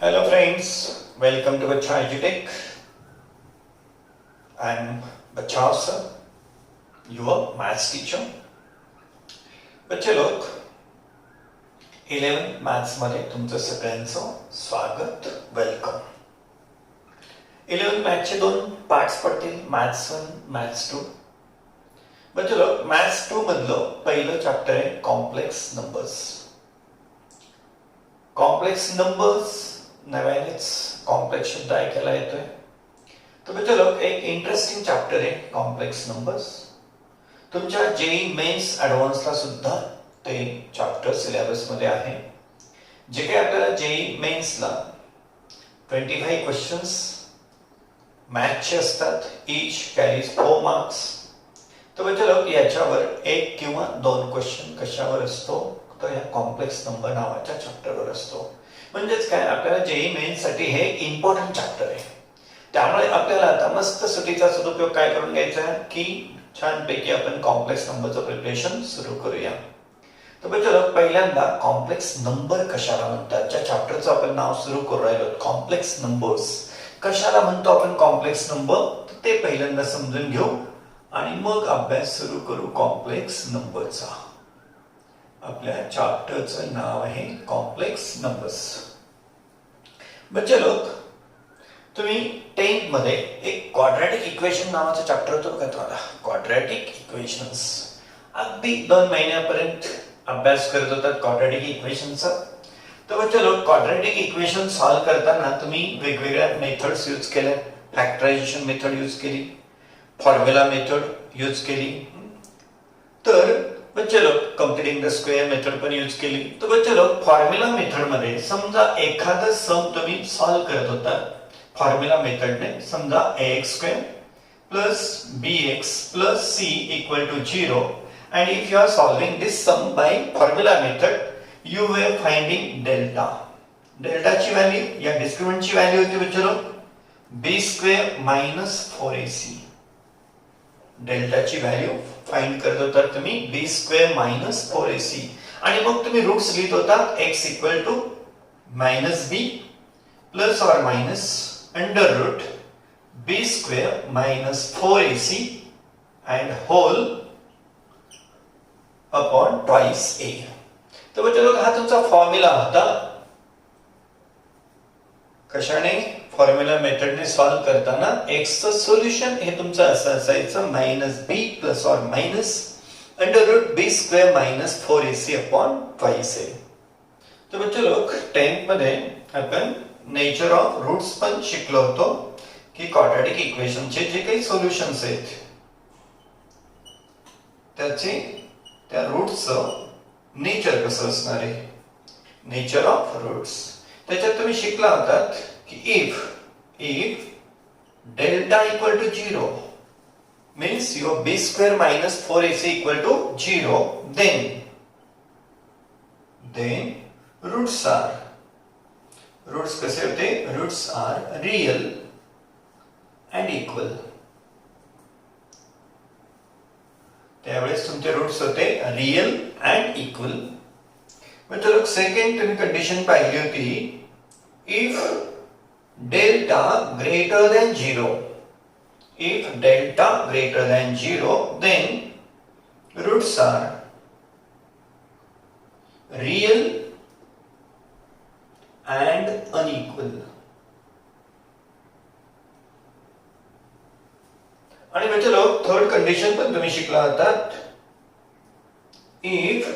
Hello friends, welcome to Bacha Edutech. I am Bacha sir, your maths teacher. बच्चे लोक 11 maths मध्ये तुमचं सगळ्यांचं स्वागत, वेलकम. 11 मॅथ्सचे दोन पार्ट्स पडतील, मॅथ्स 1, मॅथ्स 2. बच्चे लोक मॅथ्स 2 मधलं पहिलं चॅप्टर आहे कॉम्प्लेक्स नंबर्स. कॉम्प्लेक्स नंबर्स नव्यानेच कॉम्प्लेक्स शब्द ऐकायला येतोय. तर बच्चे लोक एक इंटरेस्टिंग चॅप्टर आहे कॉम्प्लेक्स नंबर्स. तुमच्या जेई मेन्स ॲडव्हान्सला सुद्धा ते चॅप्टर सिलेबस मध्ये आहे. जे काही आपल्याला जेई मेन्सला 25 क्वेश्चन्स मॅथ्सचे असतात, ईच कॅरीज 4 मार्क्स. तर बच्चे लोक याच्यावर एक किंवा दोन क्वेश्चन कशावर असतो, तर या कॉम्प्लेक्स नंबर नावाच्या चॅप्टरवर असतो. म्हणजेच काय, आपल्याला जेई मेन्स साठी हे इम्पॉर्टंट चॅप्टर आहे. त्यामुळे आपल्याला आता मस्त सुटीचा सदुपयोग काय करून घ्यायचा आहे की छानपैकी आपण कॉम्प्लेक्स नंबरचं प्रिपरेशन सुरू करूया. तर बच्चे पहिल्यांदा कॉम्प्लेक्स नंबर कशाला म्हणतात, ज्या चॅप्टरचं आपण नाव सुरू करू राहिलो कॉम्प्लेक्स नंबर्स, कशाला म्हणतो आपण कॉम्प्लेक्स नंबर, ते पहिल्यांदा समजून घेऊ आणि मग अभ्यास सुरू करू कॉम्प्लेक्स नंबरचा. आपल्या चॅप्टरचं नाव आहे कॉम्प्लेक्स नंबर्स. बच्चे लोक, तुम्ही 10th मध्ये एक क्वाड्रॅटिक इक्वेशन नावाचं चॅप्टर होतं बघा तुम्हाला, क्वाड्रॅटिक इक्वेशन्स. अगदी 2 महिन्यापर्यंत अभ्यास करत होतात क्वाड्रॅटिक इक्वेशनचा. तर बच्चे लोक, क्वाड्रॅटिक इक्वेशन सॉल्व्ह करताना तुम्ही वेगवेगळ्या मेथड्स यूज केल्या. फॅक्टरायझेशन मेथड यूज केली, फॉर्म्युला मेथड यूज केली. तर बच्चे लोक कम्प्लिटिंग द स्क्वेअर मेथड पण यूज केली. तर बच्चे लोक, फॉर्म्युला मेथड मध्ये समजा एखादं सम तुम्ही सॉल्व्ह करत होता फॉर्म्युला मेथडने, समजा ax² plus bx plus c equal to 0, and if you are solving this sum by formula method, you were finding delta. delta ची व्हॅल्यू, या डिस्क्रिमिनंट ची व्हॅल्यू होती बच्चे लोक b² minus 4ac. डेल्टा ची व्हॅल्यू फाइंड करत होता तुम्ही b² minus 4ac, आणि मग तुम्ही रूट्स लिहित होता x equal to -b plus or minus under root b² minus 4ac and whole upon twice a. तर बच्चे लोक, हा तुमचा फॉर्म्युला होता. कशाने? फॉर्म्युला मेथडने सॉल्व्ह करताना एक्सचं सोल्युशन हे तुमचं असं असायचं -b plus or minus under root b² minus 4ac upon twice a. तर बच्चे लोक, 10th मध्ये आपण नेचर ऑफ रूट्स पण शिकलो होतो की क्वाड्रॅटिक इक्वेशनचे जे काही सोल्युशन्स आहेत त्याचे, त्या रूट्सचं नेचर कसं असणार आहे, नेचर ऑफ रूट्स. त्याच्यात तुम्ही शिकला होतात की if delta equal to 0 means your b² minus 4ac equal to 0, then roots कसे होते, roots are real and equal. त्यावेळेस तुमचे रूट्स होते रियल अँड इक्वल. म्हणजे लोक, सेकंड तुम्ही कंडिशन पाहिली होती, if delta greater than 0, if delta greater than 0, then roots are real and unequal. आणि बच्चे लोक, थर्ड कंडिशन पण तुम्ही शिकला होतात, if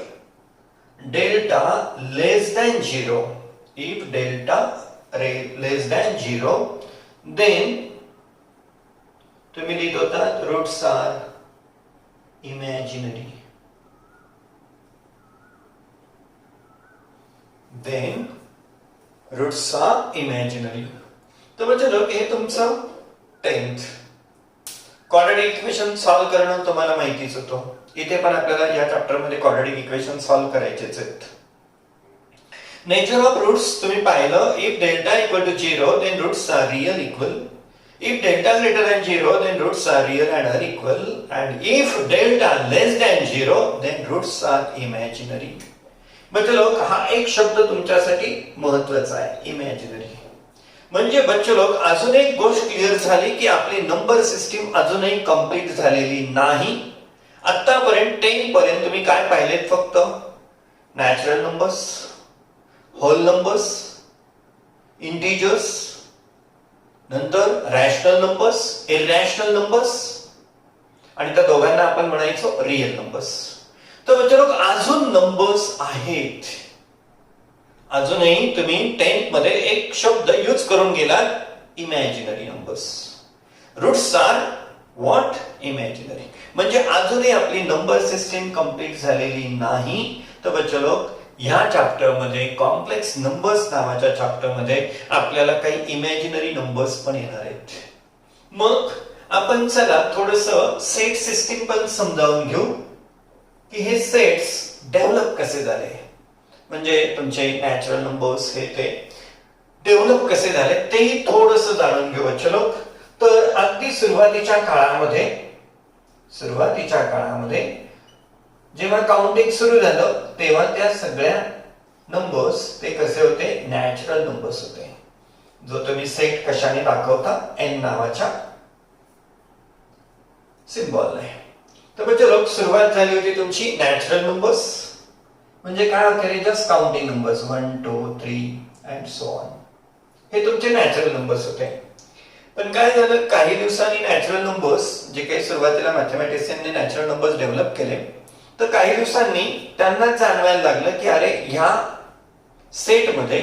delta less than 0, if delta less than 0, then तुम्ही लिहित होतात roots are imaginary. Then roots are imaginary. तर बच्चे लोक, हे तुमचं 10th क्वाड्रॅटिक इक्वेशन सॉल्व्ह करणं तुम्हाला माहितीच होतं. इथे पण आपल्याला या चॅप्टर मध्ये क्वाड्रॅटिक इक्वेशन सॉल्व्ह करायचेच आहेत. नेचर ऑफ रूट्स तुम्ही पाहिलं, if delta equal to 0 then roots are real equal, if delta greater than 0 then roots are real and unequal, and if delta less than 0 then roots are imaginary. बच्चे लोक हा एक शब्द तुमच्यासाठी महत्वाचा आहे, इमॅजिनरी. म्हणजे बच्चे लोक अजून एक गोष्ट क्लिअर झाली की आपली नंबर सिस्टीम अजूनही कंप्लीट झालेली नाही. आतापर्यंत 10 पर्यंत तुम्ही काय पाहिलेत? फक्त natural numbers, whole numbers, integers, नंतर रॅशनल नंबर्स, इररॅशनल नंबर्स आणि त्या दोघांना आपण म्हणायचो रिअल नंबर्स. तर बच्चे लोक अजून नंबर्स आहेत. अजूनही तुम्ही 10th मध्ये एक शब्द यूज करून गेलात, imaginary numbers. Roots are what? Imaginary. म्हणजे अजूनही आपली नंबर सिस्टीम कंप्लीट झालेली नाही. तर बच्चे लोक ह्या चॅप्टर मध्ये कॉम्प्लेक्स नंबर्स नावाच्या चॅप्टर मध्ये आपल्याला काही इमॅजिनरी नंबर्स पण येणार आहेत. मग आपण चला थोडस सेट सिस्टीम पण समजावून घेऊ की हे सेट्स डेव्हलप कसे झाले. म्हणजे तुमचे नॅचरल नंबर्स हे ते डेव्हलप कसे झाले तेही थोडस जाणून घेऊ बच्चे लोक. तर अगदी सुरुवातीच्या काळामध्ये जेव्हा काउंटिंग सुरू झालं तेव्हा त्या सगळ्या नंबर्स ते कसे होते? नॅचरल नंबर्स होते. जो तुम्ही सेट कशाने दाखवता? एन नावाच्या सिम्बॉल ने. तर बच्चे लोक सुरुवात झाली होती तुमची नॅचरल नंबर्स. म्हणजे काय होते? Just counting numbers 1 2 3 and so on. हे तुमचे नॅचरल नंबर्स होते. पण काय झालं? काही दिवसांनी नॅचरल नंबर्स, जे काही सुरुवातीला मॅथमॅटिशियनने नॅचरल नंबर्स डेव्हलप केले, तर काही दिवसांनी त्यांना जाणवायला लागलं की अरे ह्या सेटमध्ये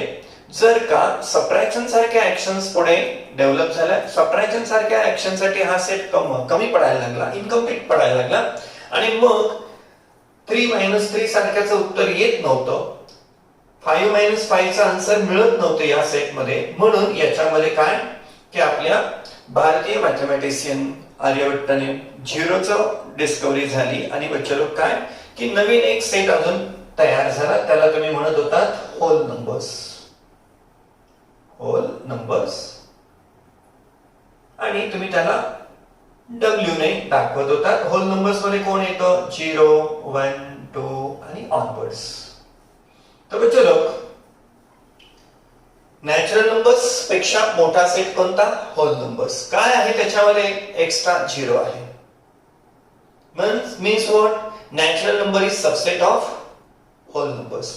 जर का सबट्रॅक्शन सारख्या ऍक्शन्स पुढे डेव्हलप झाल्या, सबट्रॅक्शन सारख्या ऍक्शन साठी हा सेट कमी पडायला लागला, इनकम्प्लीट पडायला लागला. आणि मग 3-3 सारख्याचं उत्तर येत नव्हतं, 5-5चा आन्सर मिळत नव्हतं या सेटमध्ये. म्हणून याच्यामध्ये काय की आपल्या भारतीय मॅथमॅटिशियन आर्यभट्टाने झिरोचं डिस्कवरी झाली. आणि बच्चे लोक काय की नवीन एक सेट अजून तयार झाला, त्याला तुम्ही म्हणत होतात होल नंबर्स. Whole numbers. आणि तुम्ही त्याला डब्ल्यू ने दाखवत होतात. होल नंबर्स मध्ये कोण येतं? 0 1 2 आणि ऑनवर्ड्स. तर बच्चे लोक नॅचरल नंबर्स पेक्षा मोठा सेट कोणता? Whole numbers. काय आहे त्याच्यामध्ये? एक्स्ट्रा 0 आहे. Means what? Natural number is subset of whole numbers.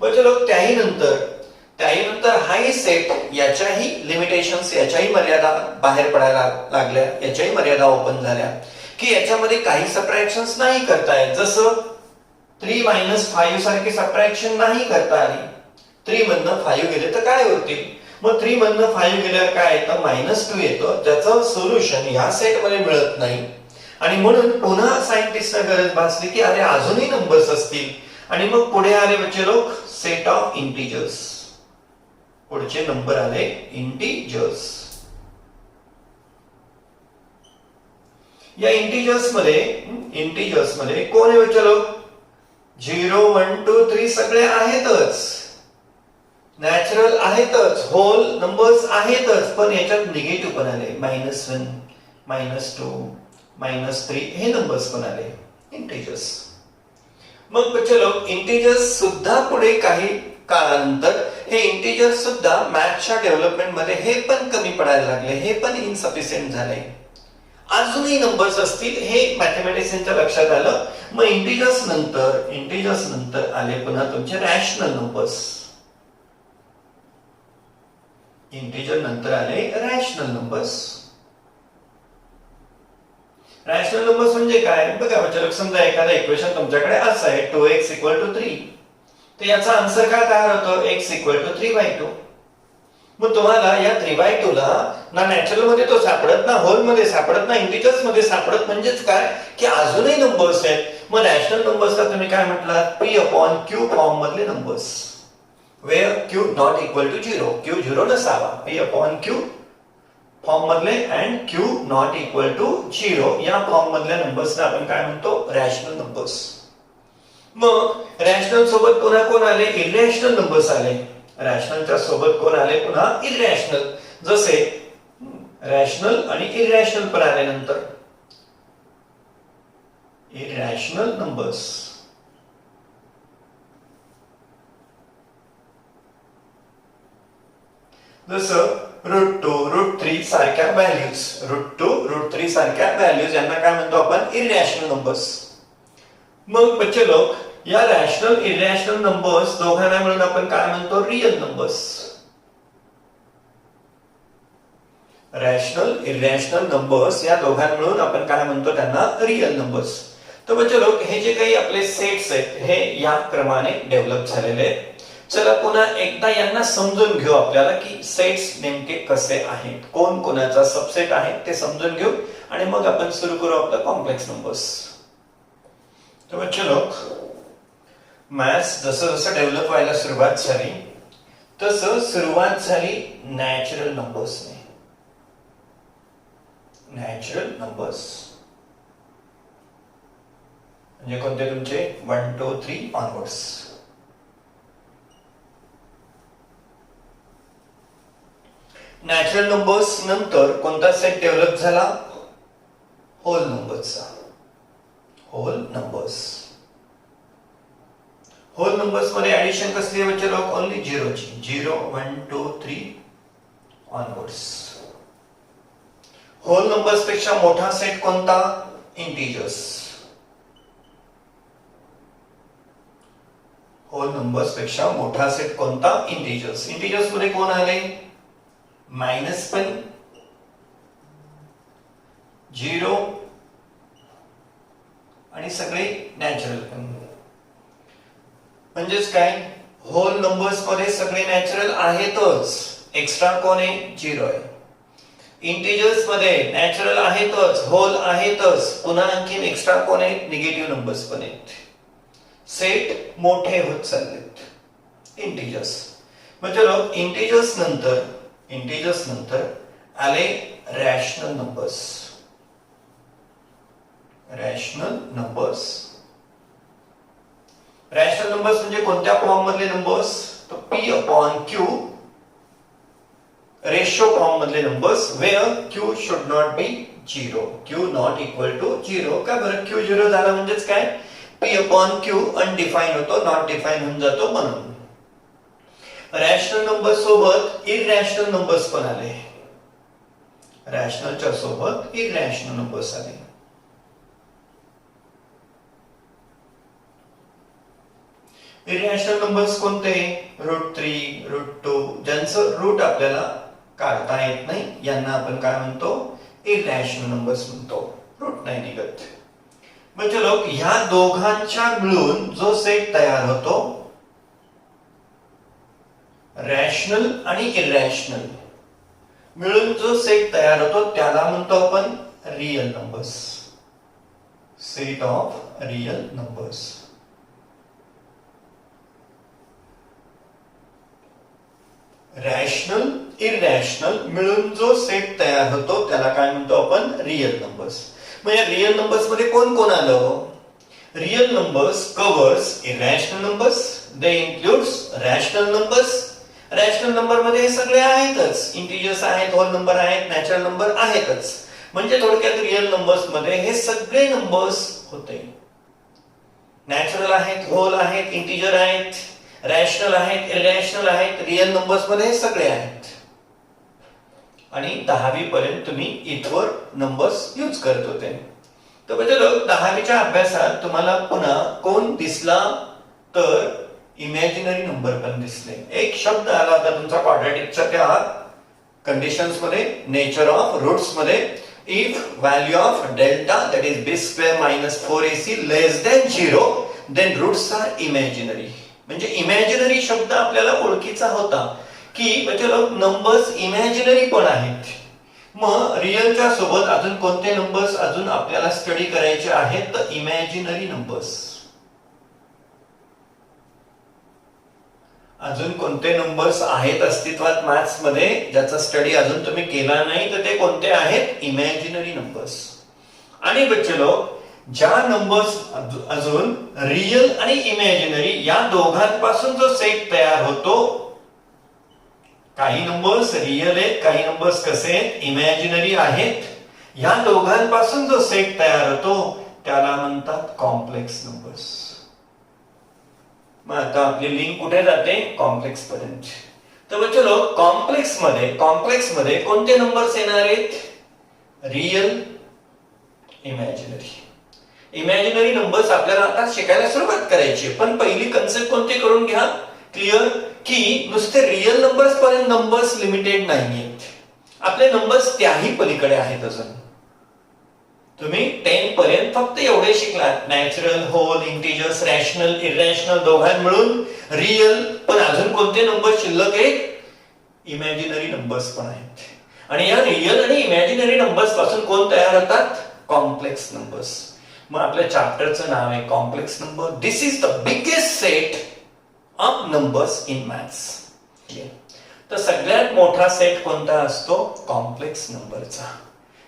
बच्चे लोक त्याही नंतर हाही सेट याच्याही लिमिटेशन्स, याच्याही मर्यादा बाहेर पडायला लागल्या, याच्याही मर्यादा ओपन झाल्या की याच्यामध्ये काही सबट्रॅक्शन्स नाही करता येत. जसं 3-5 सारखे सबट्रॅक्शन नाही करता आली. 3 मधनं 5 गेले तर काय होतील? मग 3 मधनं 5 गेल्यावर काय येतं? -2 येतं, ज्याचं सोल्युशन ह्या सेटमध्ये मिळत नाही. आणि म्हणून पुन्हा सायंटिस्टना गरज भासली की अरे अजूनही नंबर्स असतील. आणि मग पुढे आले बच्चे लोक सेट ऑफ इंटिजर्स. पुढचे नंबर आले इंटिजर्स. या इंटिजर्स मध्ये कोण आहे बच्चे लोक? 0 1 2 3 सगळे आहेतच, नॅचरल आहेतच, होल नंबर्स आहेतच. पण याच्यात निगेटिव्ह पण आले, -1 -2 -3 हे नंबर्स पण आले, इंटिजर्स. मग बच्चे लोक इंटिजर्स सुद्धा पुढे काही काळानंतर हे इंटिजर्स सुद्धा मॅथच्या डेव्हलपमेंट मध्ये हे पण कमी पडायला लागले, हे पण इनसफिशियंट झाले. अजूनही नंबर्स असतील हे मॅथमॅटिशियनच्या लक्षात आलं. मग इंटिजर्स नंतर आले पुन्हा तुमचे रॅशनल नंबर्स. इंटिजर नंतर आले रॅशनल नंबर्स. रॅशनल नंबर्स म्हणजे काय? बघा बच्चे, समजा एखादा इक्वेशन तुमच्याकडे असं आहे 2x = 3, तर याचा आन्सर काय तयार होतो? x = 3/2. मग तुम्हाला या 3/2 ला ना नॅचरल मध्ये तो सापडत, ना होल मध्ये सापडत, ना इंटिजर्स मध्ये सापडत. म्हणजेच काय की अजूनही नंबर्स आहेत. मग रॅशनल नंबर्सला तुम्ही काय म्हटलात? P/Q फॉर्म मधले numbers, where Q not equal to 0, Q 0 नसावा. P/Q फॉर्म मधले and Q not equal to 0 या फॉर्म मधल्या नंबर्सना आपण काय म्हणतो? Rational numbers. मग रॅशनल सोबत पुन्हा कोण आले? इररॅशनल नंबर्स आले. रॅशनलच्या सोबत कोण आले? पुन्हा इररॅशनल. जसे रॅशनल आणि इररॅशनल पण आले नंतर. इररॅशनल नंबर्स. जसं √2 √3 सारख्या व्हॅल्यूज, √2 √3 सारख्या व्हॅल्यूज यांना काय म्हणतो आपण? इररॅशनल नंबर्स. मग बच्चे लोक, या रॅशनल इररॅशनल नंबर्स दोघांना मिळून आपण काय म्हणतो? Real numbers. रॅशनल इररॅशनल नंबर्स या दोघांना मिळून आपण काय म्हणतो? त्यांना रियल नंबर्स. तर बच्चे लोक, हे जे काही आपले सेट्स आहेत हे या क्रमाने डेव्हलप झालेले आहेत. चला पुन्हा एकदा यांना समजून घेऊ आपल्याला की सेट्स नेमके कसे आहेत, कोण कोणाचा सबसेट आहे ते समजून घेऊ आणि मग आपण सुरू करू आपलं कॉम्प्लेक्स नंबर्स. तर बच्चे लोक, मॅथ्स जसं जसं डेव्हलप व्हायला सुरुवात झाली तसं सुरुवात झाली नॅचरल नंबर्सने. नॅचरल नंबर्स म्हणजे कोणते? तुमचे 1 2 3 ऑनवर्ड्स. नॅचरल नंबर्स नंतर कोणता सेट डेव्हलप झाला? होल नंबर्सचा. Whole numbers. होल नंबर्स मध्ये ऍडिशन कसली आहे बच्चे लोक? ओनली झिरोची. 0 1 2 3 ऑनवर्ड्स. होल नंबर्स पेक्षा मोठा सेट कोणता? इंटिजर्स. होल नंबर्स पेक्षा मोठा सेट कोणता? इंटिजर्स. इंटिजर्स मध्ये कोण आले? मायनस पण, 0 आणि सगळे नॅचरल पण. म्हणजेच काय? होल नंबर्स मध्ये सगळे नॅचरल आहेतच, एक्स्ट्रा कोण आहे? 0 आहे. इंटिजर्स मध्ये नॅचरल आहेतच, होल आहेतच, पुन्हा आणखीन एक्स्ट्रा कोण आहेत? निगेटिव्ह नंबर्स पण आहेत. सेट मोठे होत चाललेत इंटिजर्स. म्हणजे लोक, इंटिजर्स नंतर आले rational numbers. Rational numbers. Rational numbers म्हणजे कोणत्या फॉर्म मधले नंबर्स? तर P/Q रेशो फॉर्म मधले numbers, where Q should not be 0. Q not equal to 0. का बरं? Q 0 झाला म्हणजेच काय? P/Q अनडिफाईन होतो, नॉट डिफाईन होऊन जातो म्हणून. रॅशनल नंबर्स सोबत इररॅशनल नंबर्स पण आले. रॅशनलच्या सोबत इररॅशनल नंबर्स आले. इररॅशनल नंबर्स कोणते? √3 √2 ज्यांचं रूट आपल्याला काढता येत नाही यांना आपण काय म्हणतो? इररॅशनल नंबर्स म्हणतो. रूट नाही निघत. म्हणजे लोक, ह्या दोघांच्या मिळून जो सेट तयार होतो, रॅशनल आणि इररॅशनल मिळून जो सेट तयार होतो त्याला म्हणतो आपण real numbers. Set of real numbers. Rational irrational मिळून जो सेट तयार होतो त्याला काय म्हणतो आपण? Real numbers. मग या रियल नंबर्स मध्ये कोण कोण आलं? Real numbers covers irrational numbers, they includes rational numbers. Rational number मध्ये हे सगळे आहेतच, इंटिजर्स आहेत, होल नंबर आहेत, नॅचरल नंबर आहेतच. म्हणजे थोडक्यात रियल नंबर्स मध्ये हे सगळे नंबर्स होते. नॅचरल आहेत, होल आहेत, इंटिजर आहेत, रॅशनल आहेत, इररॅशनल आहेत. रियल नंबर्स मध्ये हे सगळे आहेत. आणि 10वी पर्यंत तुम्ही इथवर नंबर्स यूज करत होते. तर म्हणजे लोक, 10वीच्या अभ्यासात तुम्हाला पुन्हा कोण दिसला? तर इमॅजिनरी नंबर पण दिसले. एक शब्द आला होता तुमचा क्वाड्रॅटिकच्या त्या कंडिशन्स मध्ये, नेचर ऑफ रूट्स मध्ये. If value of delta that is b² - 4ac less than 0 then roots are imaginary. म्हणजे इमॅजिनरी शब्द आपल्याला ओळखीचा होता की म्हणजे लोक, नंबर्स इमॅजिनरी पण आहेत. मग रिअलच्या सोबत अजून कोणते नंबर्स अजून आपल्याला स्टडी करायचे आहेत? तर इमॅजिनरी नंबर्स. अजून कोणते नंबर्स आहेत अस्तित्वात मॅथ्स मध्ये ज्याचा स्टडी अजून तुम्ही केला नाही? तर ते कोणते आहेत? Imaginary numbers. आणि बच्चे लोक, ज्या नंबर्स अजून रियल आणि इमॅजिनरी या दोघांपासून जो सेट तयार होतो, काही नंबर्स रियल आहेत, काही नंबर्स कसे आहेत? इमॅजिनरी आहेत. या दोघांपासून जो सेट तयार होतो त्याला म्हणतात कॉम्प्लेक्स नंबर्स. मग आता आपली लिंक कुठे जाते? कॉम्प्लेक्स पर्यंत. तर बच्चो लोग कॉम्प्लेक्स मध्ये कोणते नंबर्स येणार आहेत? रियल, इमॅजिनरी नंबर्स आपल्याला आता शिकायला सुरुवात करायची, पण पहिली कन्सेप्ट कोणती करून घ्या क्लिअर, की नुसते रियल नंबर्स पर्यंत नंबर्स लिमिटेड नाहीयेत, आपले नंबर्स त्याही पलीकडे आहेत. अजून तुम्ही 10 पर्यंत फक्त एवढे शिकलात, natural, whole, integers, rational, irrational दोघां मिळून रियल, पण अजून कोणते नंबर शिल्लक आहेत? इमॅजिनरी नंबर्स पण आहेत. आणि या रियल आणि इमॅजिनरी नंबर्स पासून कोण तयार होतात? Complex numbers. मग आपल्या चॅप्टरचं नाव आहे complex number. This is the biggest set of numbers in maths. तर सगळ्यात मोठा सेट कोणता असतो? कॉम्प्लेक्स नंबरचा.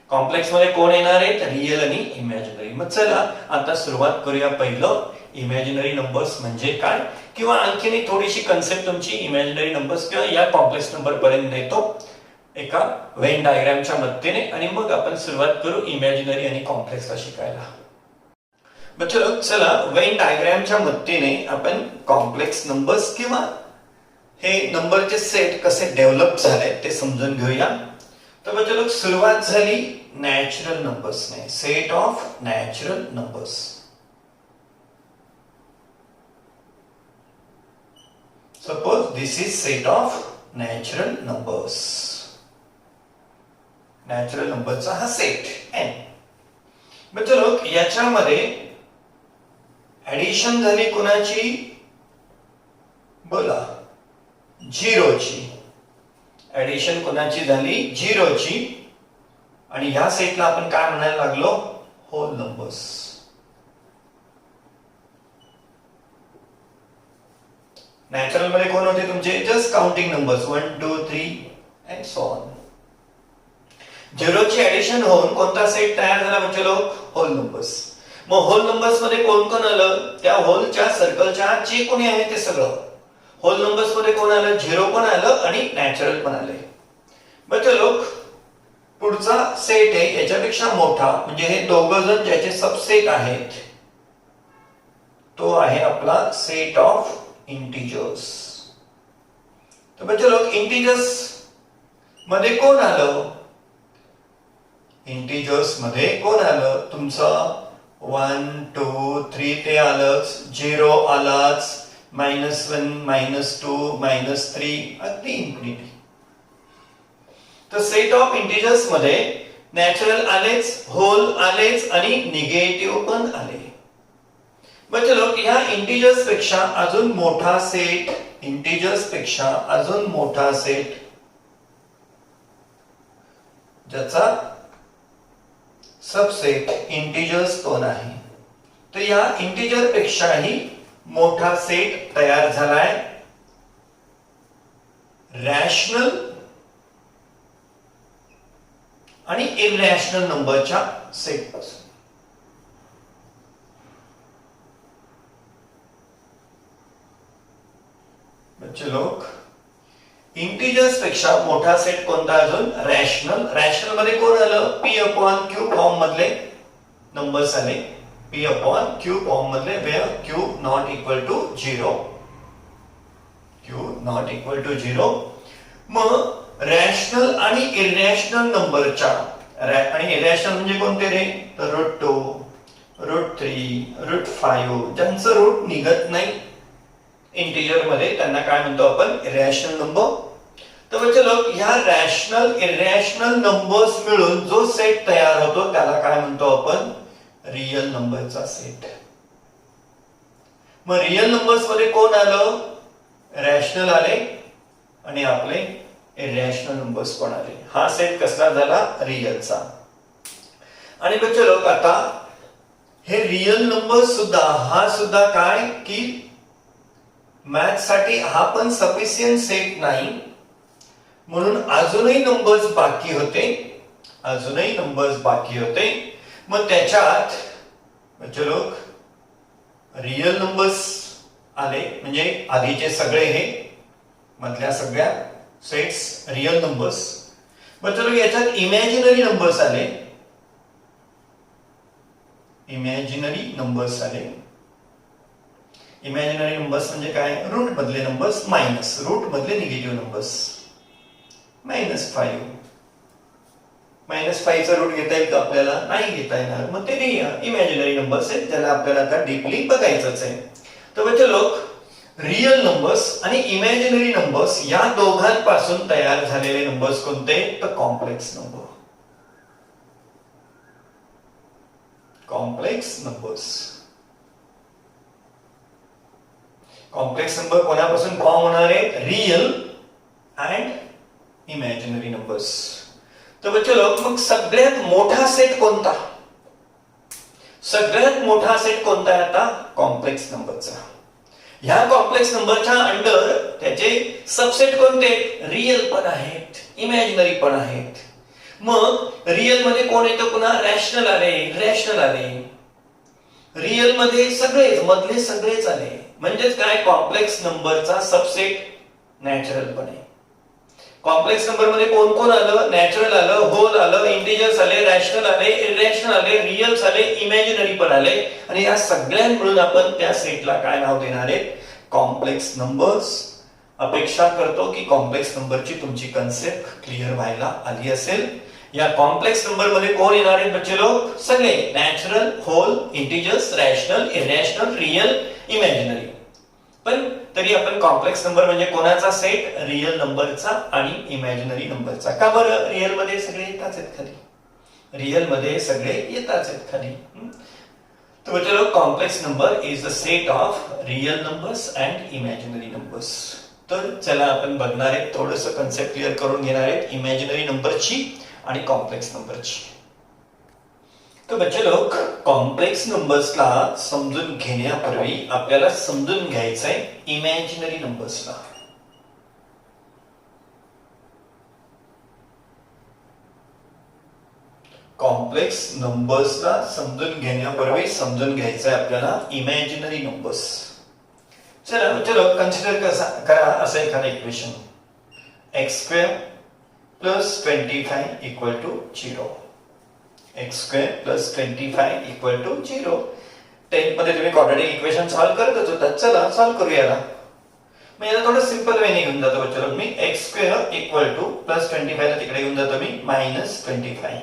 कॉम्प्लेक्स मध्ये कोण येणार आहेत? रियल आणि इमॅजिनरी. मग चला आता सुरुवात करूया. पहिलं इमॅजिनरी नंबर्स म्हणजे काय, किंवा आणखीन थोडीशी कन्सेप्ट तुमची इमॅजिनरी नंबर्स किंवा या कॉम्प्लेक्स नंबर पर्यंत नेतो एका वेन डायग्रामच्या मदतीने, आणि मग आपण सुरुवात करू इमॅजिनरी आणि कॉम्प्लेक्सला शिकायला. बच्चो चला वेन डायग्रामच्या मदतीने आपण कॉम्प्लेक्स नंबर्स किंवा हे नंबरचे सेट कसे डेव्हलप झाले ते समजून घेऊया. तर बच्चो सुरुवात झाली नॅचरल नंबर्सने, set of natural numbers. Suppose this is set of natural numbers. Natural नंबरचा हा सेट n. बच्चो याच्यामध्ये ऍडिशन झाली कोणाची? बोला, झिरोची. ऍडिशन कोणाची झाली? झिरोची. आणि ह्या सेटला आपण काय म्हणायला लागलो? Hole numbers. नॅचरल मध्ये कोण होते तुमचे? Just counting numbers 1 2 3 and so on. झिरोची ऍडिशन होऊन कोणता सेट तयार झाला बच्चे लोक? Whole numbers. मग होल नंबर्स मध्ये कोण कोण आलं? त्या होलच्या सर्कलच्या जे कोणी आहे ते सगळं. होल नंबर्स मध्ये कोण आलं? झिरो पण आलं आणि नॅचरल पण आले. बच्चे लोक पुढचा सेट आहे याच्यापेक्षा मोठा, म्हणजे हे दोघं जण ज्याचे सबसेट आहेत, तो आहे आपला सेट ऑफ इंटिजर्स. तर बच्चे लोक इंटिजर्स मध्ये कोण आलं? इंटिजर्स मध्ये कोण आलं? तुमचं 1 2 3 ते आलंच, 0 आलाच, -1 -2 -3 अगदी इन्फिनिटी. तर सेट ऑफ इंटिजर्स मध्ये नॅचरल आलेच, होल आलेच आणि निगेटिव्ह पण आले. बच्चे लोक ह्या इंटिजर्स पेक्षा अजून मोठा सेट, इंटिजर्स पेक्षा अजून मोठा सेट ज्याचा सबसेट इंटिजर्स कोण आहे? तर या इंटिजर पेक्षाही मोठा सेट तयार झालाय रॅशनल आणि इरॅशनल नंबरच्या सेट पासून. बच्चे लोक इंटिजर्स पेक्षा मोठा सेट कोणता? अजून रॅशनल. रॅशनल मध्ये कोण आलं? p अपॉन q फॉर्म मधले नंबर्स आले. p अपॉन q फॉर्म मधले, where q not equal to 0. q not equal to 0. मग रॅशनल आणि इरॅशनल नंबरच्या, आणि इरॅशनल म्हणजे कोणते रे? तर √2, √3, √5 ज्यांचं रूट निघत नाही इंटिजर मध्ये, त्यांना काय म्हणतो आपण? Irrational number. तर बच्चे लोक ह्या रॅशनल इरॅशनल नंबर्स मिळून जो सेट तयार होतो त्याला काय म्हणतो आपण? रियल नंबरचा सेट. मग रियल नंबर्स मध्ये कोण आलं? रॅशनल आले आणि आपले इरॅशनल नंबर्स पण आले. हा सेट कसला झाला? रियलचा. आणि बच्चे लोक आता हे रियल नंबर्स सुद्धा, हा सुद्धा काय की मॅथ्स साठी हा पण सफिशियंट सेट नाही, म्हणून अजूनही नंबर्स बाकी होते, अजूनही नंबर्स बाकी होते. मग त्याच्यात बच्चे लोक रियल नंबर्स आले, म्हणजे आधीचे सगळे हे मधल्या सगळ्या सेट्स रियल नंबर्स. बच्चे लोक याच्यात इमॅजिनरी नंबर्स आले, इमॅजिनरी नंबर्स आले. इमॅजिनरी नंबर्स म्हणजे काय, रूट मधले नंबर्स मायनस, रूट मधले निगेटिव्ह नंबर्स. -5 -5 चा रूट घेता येईल का आपल्याला, नाही घेता येणार, मग ते इमॅजिनरी नंबर्स आहेत, ज्याला आपल्याला आता डीपली बघायचंच आहे. तर बच्चे लोक, रियल नंबर्स आणि इमॅजिनरी नंबर्स या दोघांपासून तयार झालेले नंबर्स कोणते, तर complex number. Complex numbers. Complex number कोणापासून फॉर्म होणार आहेत, रियल अँड इमॅजिनरी नंबर्स. तर बच्चे लोक, मग सगळ्यात मोठा सेट कोणता, सगळ्यात मोठा सेट कोणता आहे आता, कॉम्प्लेक्स नंबरचा. ह्या कॉम्प्लेक्स नंबरच्या अंडर त्याचे सबसेट कोणते, रियल पण आहेत, इमॅजिनरी पण आहेत. मग रियल मध्ये कोण येतं, पुन्हा रॅशनल आले, रॅशनल आले. रियल मध्ये सगळेच, मधले सगळेच आले, म्हणजेच काय, कॉम्प्लेक्स नंबरचा सबसेट नॅचरल पण आहे. कॉम्प्लेक्स नंबर मध्ये कोण कोण आलं, नॅचरल आलं, होल आलं, इंटिजर्स आले, रॅशनल आले, इरॅशनल आले, रियल्स आले, इमॅजिनरी पण आले. आणि या सगळ्यां मिळून आपण त्या सेटला काय नाव देणार आहे, कॉम्प्लेक्स नंबर्स. अपेक्षा करतो की कॉम्प्लेक्स नंबरची तुमची कन्सेप्ट क्लिअर व्हायला आली असेल. या कॉम्प्लेक्स नंबर मध्ये कोण येणार आहेत बच्चे लोक, सगळे natural, whole, integers, rational, irrational, real, imaginary. पण तरी आपण कॉम्प्लेक्स नंबर म्हणजे कोणाचा सेट, रियल नंबरचा आणि इमॅजिनरी नंबरचा. का बरं, रियल मध्ये सगळे येताच आहेत खाली, रियल मध्ये सगळे येताच आहेत खाली. तर बच्चे complex number is the set of real numbers and imaginary numbers. तर चला आपण बघणार आहे, थोडस कन्सेप्ट क्लिअर करून घेणार आहेत इमॅजिनरी नंबरची आणि कॉम्प्लेक्स नंबरची. तर बच्चे लोक, कॉम्प्लेक्स नंबर्सला समजून घेण्यापूर्वी आपल्याला समजून घ्यायचंय इमॅजिनरी नंबर्सला. कॉम्प्लेक्स नंबर्सला समजून घेण्यापूर्वी समजून घ्यायचंय आपल्याला इमॅजिनरी नंबर्स. चला बच्चे लोक, कन्सिडर करा असं एखादं इक्वेशन, x² + 25 = 0. x² + 25 = 0. 10th मध्ये तुम्ही क्वाड्रॅटिक इक्वेशन सॉल्व्ह करतच होता, चला सॉल्व्ह करूया याला. मग याला थोडं सिंपल वेने घेऊन जातो बच्चे लोक. मी x² = +25 ला तिकडे घेऊन जातो मी -25.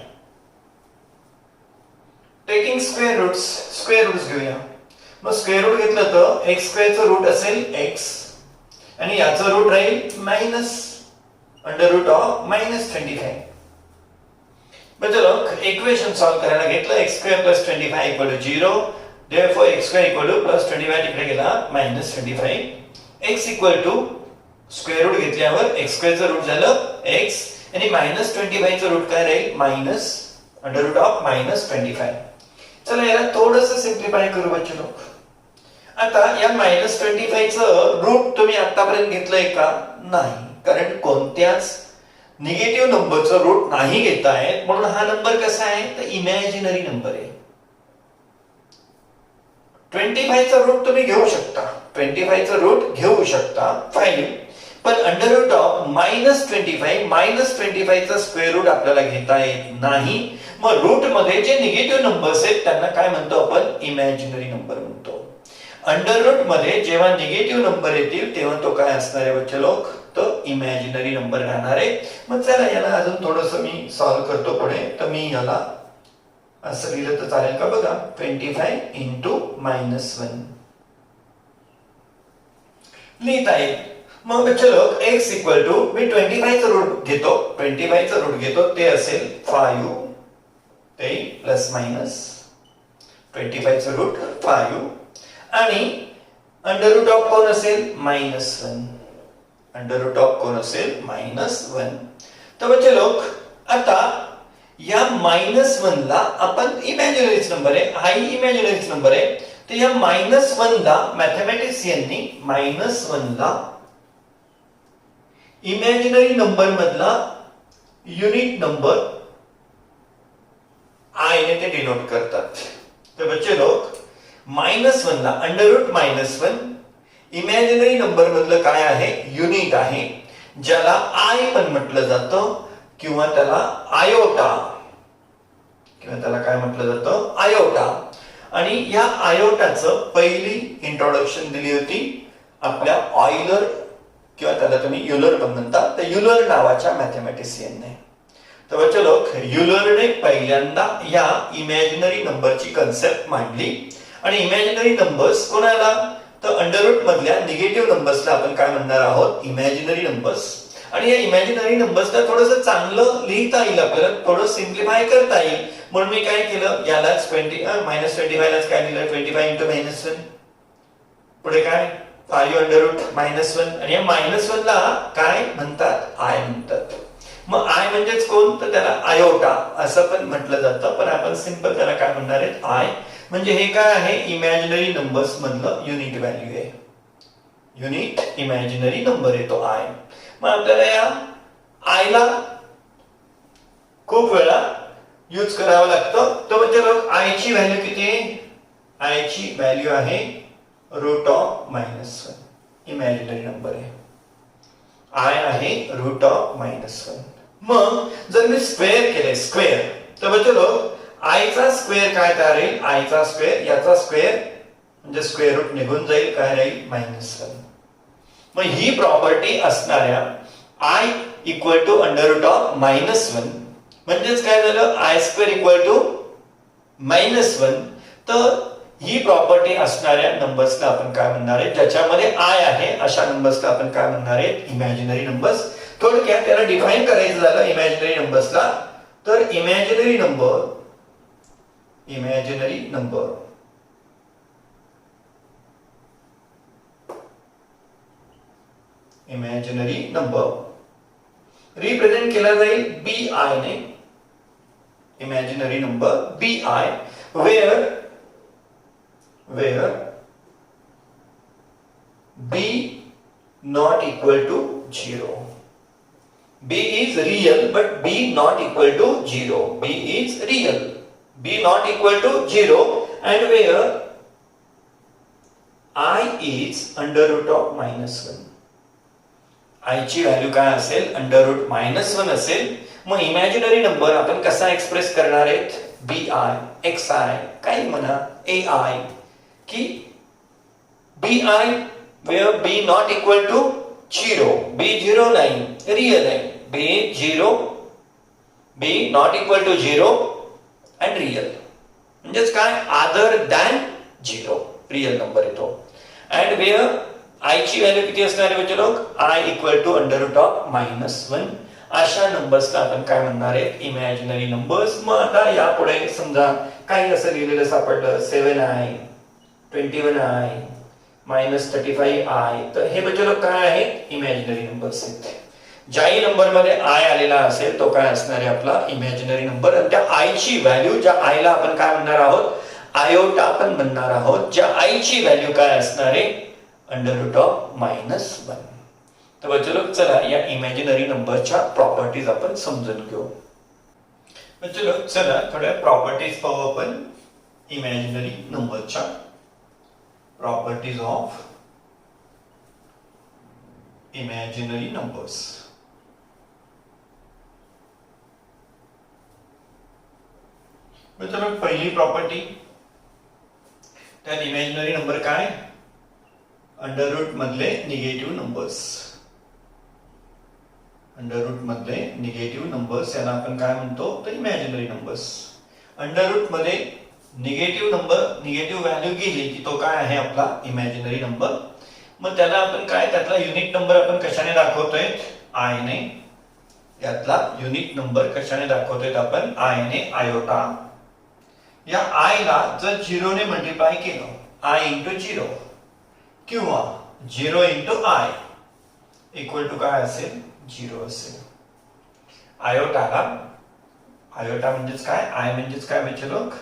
टेकिंग स्क्वेअर रूट्स घेऊया. मग स्क्वेअर रूट घेतलं तर x² चं रूट असेल x आणि याचं रूट राहील -√(-25). मग चलो इक्वेशन सॉल्व्ह करायला घेतलं, x² + 25 = 0. therefore x² = +25 तिकडे गेला -25. x = स्क्वेअर रूट घेतल्यावर x² चं रूट झालं x आणि -25 चं रूट काय राहील, -√(-25). चला याला थोडंसं सिम्प्लिफाय करू बच्चे लोक. आता या -25 चं रूट तुम्ही आतापर्यंत घेतलंय का, नाही, कारण कोणत्याच निगेटिव्ह नंबरचं रूट नाही घेतायत, म्हणून हा नंबर कसा आहे, तर इमॅजिनरी नंबर आहे. 25 चा रूट तुम्ही घेऊ शकता, 25 चा रूट घेऊ शकता, फाईन. पण -25 चा स्क्वेअर रूट आपल्याला घेता येत नाही. मग रूट मध्ये जे निगेटिव्ह नंबर्स आहेत त्यांना काय म्हणतो आपण, इमॅजिनरी नंबर म्हणतो. अंडर रूट मध्ये जेव्हा निगेटिव्ह नंबर येतील तेव्हा तो काय असणार आहे बच्चे लोक, तो इमॅजिनरी नंबर राहणार आहे. मग चला याला अजून थोडंसं मी सॉल्व्ह करतो पुढे. तर मी याला असं लिहिलं तर चालेल का, बघा 25 × -1 लिहिता येईल. मग बच्चे लोक x = मी 25 चा रूट घेतो, 25 चा रूट घेतो, ते असेल 5, ते ±25 चा रूट 5 आणि अंडर रूट कोण असेल, -1. अंडर रूट कोण असेल, -1. तर बच्चे लोक आता या -1 ला आपण इमॅजिनरीच नंबर आहे, हाही इमॅजिनरीच नंबर आहे. तर या -1 ला मॅथमॅटिशियननी -1 ला इमॅजिनरी नंबर मधला युनिट नंबर आय ने ते डिनोट करतात. तर बच्चे लोक -1 ला अंडर रूट इमॅजिनरी नंबर मधलं काय आहे, युनिट आहे, ज्याला आय पण म्हटलं जातं किंवा त्याला आयोटा, किंवा त्याला काय म्हटलं जातं, आयोटा. आणि या आयोटाचं पहिली इंट्रोडक्शन दिली होती आपल्या ऑयलर किंवा त्याला तुम्ही युलर पण म्हणता, तर युलर नावाच्या मॅथमॅटिशियनने. तर बच्चे लोक, युलरने पहिल्यांदा या इमॅजिनरी नंबरची कन्सेप्ट मांडली. आणि इमॅजिनरी नंबर्स कोणाला, तर अंडररूट मधल्या निगेटिव्ह नंबर्सला आपण काय म्हणणार आहोत, इमॅजिनरी नंबर्स. आणि या इमॅजिनरी नंबर्सला थोडंसं चांगलं लिहिता येईल, आपल्याला थोडं सिम्प्लिफाय करता येईल. म्हणून मी काय केलं, यालाच -25 लाच काय लिहिलं, 25 इंटू -1. पुढे काय 5 अंडररूट -1. आणि या -1 ला काय म्हणतात, आय म्हणतात. मग आय म्हणजेच कोण, तर त्याला आयोटा असं पण म्हटलं जातं, पण आपण सिंपल त्याला काय म्हणणार आहेत, आय. म्हणजे हे काय आहे, इमॅजिनरी नंबर्स मधलं युनिट व्हॅल्यू आहे. युनिट इमॅजिनरी नंबर आहे तो आय. मग आपल्याला या आयला खूप वेळा यूज करावं लागतं. तर म्हणजे आयची व्हॅल्यू किती आहे, आयची व्हॅल्यू आहे √-1. इमॅजिनरी नंबर आहे, आय आहे √-1. मग जर मी स्क्वेअर केले, स्क्वेअर, तर म्हणजे आयचा स्क्वेअर काय तयार येईल, आयचा स्क्वेअर याचा स्क्वेअर म्हणजे स्क्वेअर रूट निघून जाईल, काय राहील -1. मग ही प्रॉपर्टी असणाऱ्या आय इक्वल टू √-1 म्हणजेच काय झालं, आय स्क्वेअर इक्वल टू -1. तर ही प्रॉपर्टी असणाऱ्या नंबर्सला आपण काय म्हणणार आहे, ज्याच्यामध्ये आय आहे अशा नंबर्सला आपण काय म्हणणार आहे, इमॅजिनरी नंबर्स. थोडक्यात त्याला डिफाइन करायचं झालं इमॅजिनरी नंबर्सला, तर इमॅजिनरी नंबर रिप्रेझेंट केला जाईल BI ने. Imaginary number BI, where B not equal to 0. B is real but B not equal to 0. B is real, B not equal to 0, and where I is √-1. I ची value काय असेल, √-1 असेल. मग imaginary number आपण कसा express करणार आहेत, BI, XI, काही म्हणा, AI, की BI where B not equal to 0. B 0 नाही, रियल आहे. B not equal to 0 and real. म्हणजेच काय, अदर दॅन 0, रियल नंबर येतो. अँड वेअर आय ची व्हॅल्यू किती असणार आहे बच्चे लोक, आय इक्वल टू √-1. अशा नंबर्सला आपण काय म्हणणार आहे, इमॅजिनरी नंबर्स. मग आता यापुढे समजा काही असं लिहिलेलं सापडलं, 7i, 21i, -35i, तर हे बच्चे लोक काय आहेत, इमॅजिनरी नंबर्स आहेत. ज्याही नंबर मध्ये आय आलेला असेल तो काय असणार आहे, आपला इमॅजिनरी नंबर. आणि त्या आयची व्हॅल्यू, ज्या आयला आपण काय म्हणणार आहोत, आयोटा आपण म्हणणार आहोत, ज्या आयची व्हॅल्यू काय असणार आहे, √-1. तर बच्चे लोक, चला या इमॅजिनरी नंबरच्या प्रॉपर्टीज आपण समजून घेऊ. बच्चे लोक, चला थोड्या प्रॉपर्टीज पाहू आपण इमॅजिनरी नंबरच्या. Properties of imaginary numbers. बच्चे लोक, पहिली प्रॉपर्टी, त्यात इमॅजिनरी नंबर काय, अंडररूट मधले निगेटिव्ह नंबर्स. अंडररूट मधले निगेटिव्ह नंबर्स याला आपण काय म्हणतो, तर इमॅजिनरी नंबर्स. अंडररूट मध्ये निगेटिव्ह व्हॅल्यू गेली की तो काय आहे, आपला इमॅजिनरी नंबर. मग त्याला आपण काय, त्यातला युनिट नंबर आपण कशाने दाखवतोय, आय ने. यातला युनिट नंबर कशाने दाखवतोय आपण, आय ने, आयोटा. या आय ला जर 0 ने मल्टिप्लाय केलं, आय इंटू 0, किंवा 0 इंटू आय इक्वल टू काय असेल, 0 असेल. आयोटा म्हणजेच काय, आय म्हणजेच काय बच्चे लोक,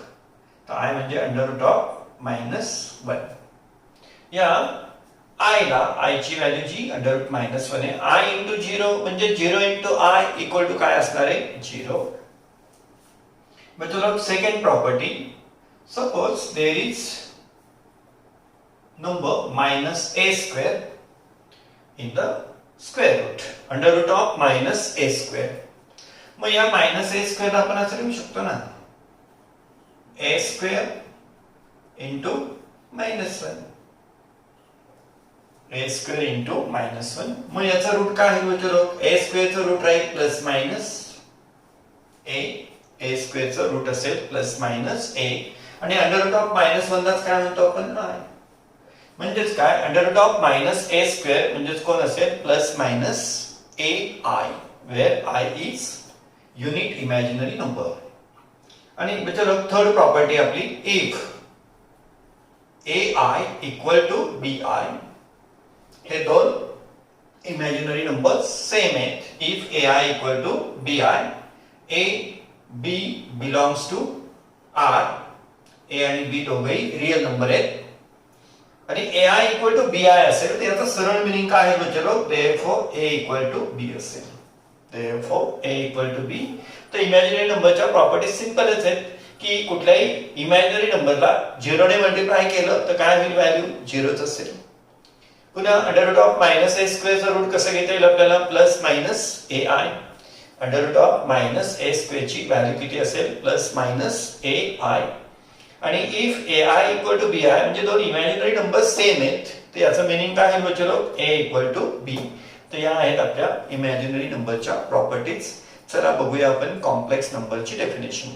तर आय म्हणजे √-1. या आय ला, आय ची व्हॅल्यू जी √-1 आहे, आय इंटू 0 म्हणजे 0 इंटू आय इक्वल टू काय असणार आहे, 0. बच्चे लोक, second property, suppose there is number -a² in the square root, √-a². मग या -a² आपण असं लिहू शकतो ना, a² into -1 a square into -1. मग याचा रूट काय आहे चलो a स्क्वेअरचं रूट राहील प्लस मायनस a स्क्वेअरचं रूट असेल प्लस मायनस a आणि अंडर रूट ऑफ -1 लाच काय म्हणतो आपण i. म्हणजेच काय under root of minus a square म्हणजेच कोण असेल plus minus ai where i is unit imaginary number. आणि चलो थर्ड प्रॉपर्टी आपली if ai equal to bi हे दोन इमॅजिनरी नंबर सेम आहेत. इफ ai equal to bi a b belongs to r a आणि b दोघेही रियल नंबर आहेत आणि ai इक्वल टू bi असेल तर याचा सरळ मीनिंग काय आहे चलो therefore a equal to b असेल. therefore a equal to b. तर इमॅजिनरी नंबरच्या प्रॉपर्टीज सिंपलच आहेत की कुठल्याही इमॅजिनरी नंबरला 0 ने मल्टिप्लाय केलं तर काय होईल व्हॅल्यू 0च असेल. पुन्हा under root of minus a स्क्वेअरचं रूट कसं घेता येईल आपल्याला plus minus ai. Under root of minus a स्क्वेअरची व्हॅल्यू किती असेल प्लस मायनस ai. आणि if ai equal to bi म्हणजे दोन इमॅजिनरी नंबर सेम आहेत तर याचं मीनिंग काय आहे चलो a इक्वल टू b. तर या आहेत आपल्या इमॅजिनरी नंबरच्या प्रॉपर्टीज. चला बघूया आपण कॉम्प्लेक्स नंबरची डेफिनेशन.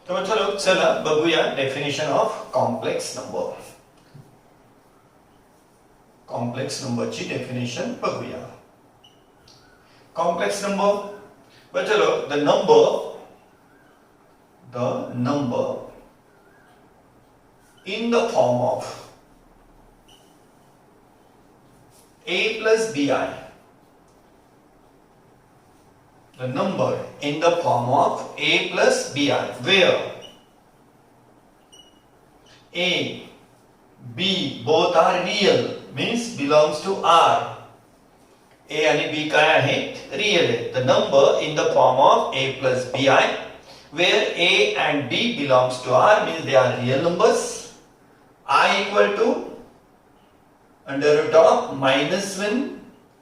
तर चला बघूया definition of complex number. Complex नंबरची डेफिनेशन बघूया. कॉम्प्लेक्स नंबर चलो the number in the form of a plus bi. The number in the form of a plus bi where a b both are real means belongs to r. a आणि b काय आहेत real आहेत. The number in the form of a plus bi where a and b belongs to r means they are real numbers. I equal to under root of -1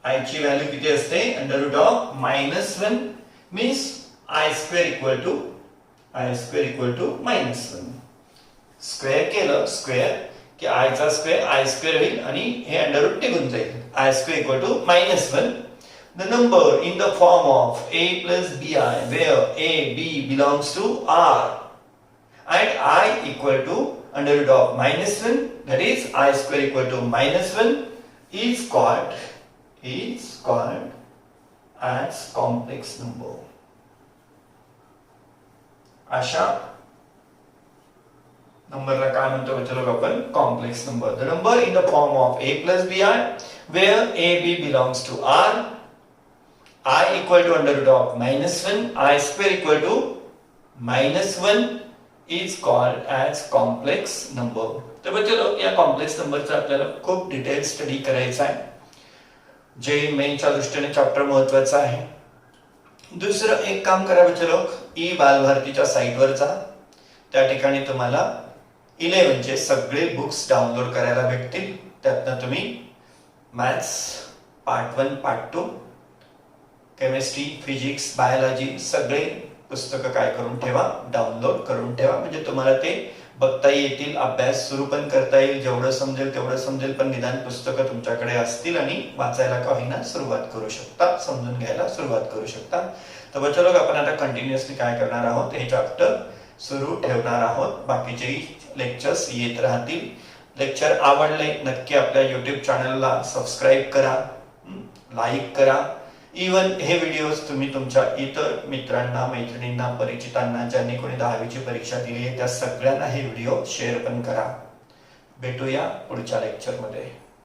I ची value किती असते under root of -1 means I square equal to -1. Square केलं square की I चा square I square होईल आणि हे under route निघून जाईल. I square equal to -1. The number in the form of a plus bi where a b belongs to r and I equal to under root of -1 that is I square equal to -1 is called as complex number. अशा नंबरला काय म्हणतो चलो आपण complex number. The number in the form of a plus bi where a b belongs to r I equal to under root of -1 I square equal to -1 is called as complex number. तर चलो या complex नंबरचा आपल्याला खूप detail study करायचा आहे जे मेनच्या दृष्टीने चॅप्टर महत्त्वाचा आहे. दुसरं एक काम करा चलो ई बालभारतीच्या साईटवर जा. त्या ठिकाणी तुम्हाला 11 चे सगळे बुक्स डाउनलोड करायला भेटतील. त्यातनं तुम्ही maths part 1 part 2 chemistry physics biology सगळे पुस्तकं काय करून ठेवा डाउनलोड करून ठेवा म्हणजे तुम्हाला ते बघता येतील. अभ्यास सुरू पण करता येईल. जेवढं समजेल तेवढं समजेल पण निदान पुस्तकं तुमच्याकडे असतील आणि वाचायला का होईना सुरुवात करू शकता समजून घ्यायला सुरुवात करू शकता. तर चलो आपण आता कंटिन्युअसली काय करणार आहोत हे चॅप्टर सुरू ठेवणार आहोत. बाकीचे लेक्चर्स येत राहतील. लेक्चर आवडले नक्की आपल्या YouTube चॅनलला सबस्क्राईब करा लाईक करा. इवन हे व्हिडिओज तुम्ही तुमच्या इतर मित्रांना मैत्रिणींना परिचितांना ज्यांनी कोणी 10वीची परीक्षा दिली आहे त्या सगळ्यांना हे व्हिडिओ शेअर पण करा. भेटूया पुढच्या लेक्चरमध्ये.